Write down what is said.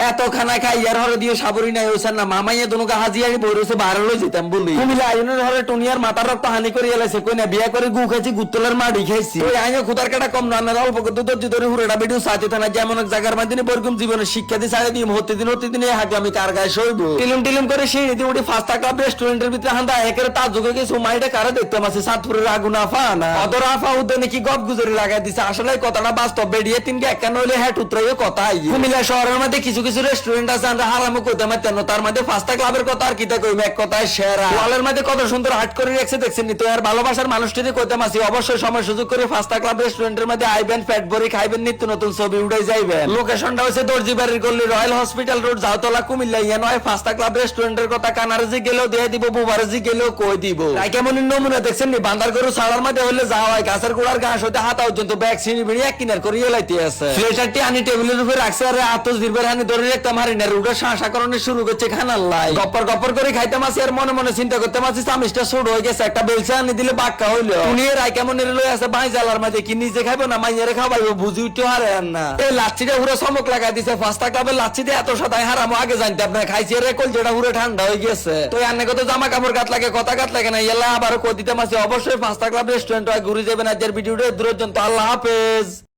এত খানা খাই ইয়ার হরে দিয়ে সাবরি নাই হইছেন না মামাইয়া দনুকা হাজিয়ারি বই রয়েছে বাইরে লই যেতাম বলি কুমিল্লা আইনের হরে টুনিয়ার মাথার রক্ত হানি করে এলাইছে কই না বিয়া করে গু খাইছি গুত্তলের মাড়ি খাইছি ওই আইনে খুদার কাটা কম না অল্প দুধ ধরে হুড়েটা ভিডিও সাথে থানা যেমন এক জায়গার মাধ্যমে বরকম জীবনের শিক্ষা দিয়ে সাড়ে দিন হতে দিন হাঁটি আমি কার গায়ে সইব টিলিম করে সেই রীতি উঠে ফাস্টা ক্লাব রেস্টুরেন্টের ভিতরে হান্দা একের তার যুগে কিছু মাইটা কারা দেখতে মাসে সাতপুরের আগুন আফা না অদর আফা উদ্যানে কি গপ গুজরি লাগাই দিছে আসলে কথাটা বাস্তব বেরিয়ে তিনকে একান্ন হইলে হ্যাট উত্তরাইও কথা কুমিল্লা শহরের মধ্যে কিছু কিছু রেস্টুরেন্ট আছে আমরা হারামো কইতে মারতেন তার মধ্যে ফাস্টা ক্লাবের কথা আর কিতা কইম এক কথায় সেরা ওয়ালের মধ্যে কত সুন্দর হাট করে রাখছে দেখছেন নি তো আর ভালোবাসার মানুষটিকে কইতে মাসি অবশ্যই সময় সুযোগ করে ফাস্টা ক্লাব রেস্টুরেন্টের মধ্যে আইবেন পেট ভরে খাইবেন নিত্য নতুন ছবি উঠাই যাইবেন লোকেশনটা হচ্ছে দর্জিবাড়ির গল্লি রয়্যাল হসপিটাল রোড জাউতলা কুমিল্লা ইয়া নয় ফাস্টা ক্লাব রেস্টুরেন্টের কথা কানারজি গেলেও দিয়ে দিব বুবারজি গেলেও কই দিব তাই কেমন নমুনা দেখছেন নি বান্দার গরু ছাড়ার মধ্যে হইলে যাওয়া হয় গাছের গোড়ার ঘাস হইতে হাতা পর্যন্ত ব্যাগ ছিঁড়ি ভিড়ি এক কিনার করে এলাইতে আছে ফ্লেটারটি আনি টেবিলের উপরে রাখছে আর আতস দিরবের হানি ধরে রাখতাম হারি না রুটা শাঁসাকরণে শুরু করছে খানার লাই গপ্পর করে খাইতাম আসি আর মনে মনে চিন্তা করতে মাসি চামিচটা ছোট হয়ে গেছে একটা বেলচা আনি দিলে বাক্কা হইলো উনি রায় কেমন লই আছে বাই জ্বালার মাঝে কি নিজে খাইবো না মাইয়ারে খাওয়াইবো বুঝি উঠতে হারে না এই লাচ্ছিটা পুরো চমক লাগাই দিছে ফাস্টা ক্লাবের লাচ্ছি দিয়ে এত সাদাই হারামো আগে জানতে আপনার খাইছি রে কল যেটা পুরো ঠান্ডা হয়ে গেছে তো আন্নে কত জামা কাপড় গাত লাগে কথা গাত লাগে না এলা আবার কই দিতে মাসি অবশ্যই ফাস্টা ক্লাব রেস্টুরেন্ট হয় ঘুরে যাবেন আজকের ভিডিওটা দূর পর্যন্ত আল্লাহ হাফেজ।